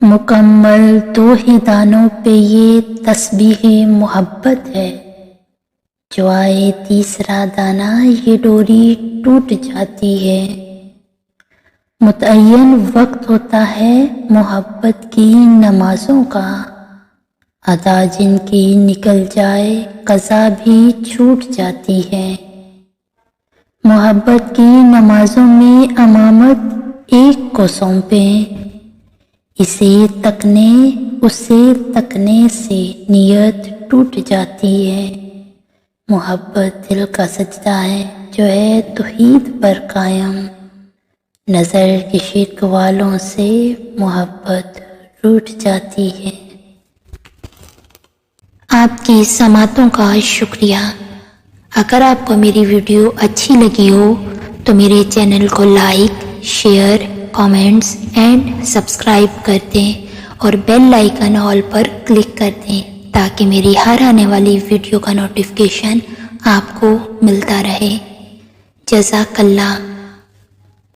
مکمل 2 ہی دانوں پہ یہ تسبیح محبت ہے، جو آئے تیسرا دانہ یہ ڈوری ٹوٹ جاتی ہے۔ متعین وقت ہوتا ہے محبت کی نمازوں کا، ادا جن کی نکل جائے قضا بھی چھوٹ جاتی ہے۔ محبت کی نمازوں میں امامت ایک کو سونپیں، اسے تکنے سے نیت ٹوٹ جاتی ہے۔ محبت دل کا سجدہ ہے جو ہے توحید پر قائم، نظر کے شرک والوں سے محبت روٹھ جاتی ہے۔ آپ کی سماعتوں کا شکریہ۔ اگر آپ کو میری ویڈیو اچھی لگی ہو تو میرے چینل کو like, share, comments and subscribe کر دیں اور بیل آئیکن آل پر کلک کر دیں تاکہ میری ہر آنے والی ویڈیو کا نوٹیفیکیشن آپ کو ملتا رہے۔ جزاک اللہ۔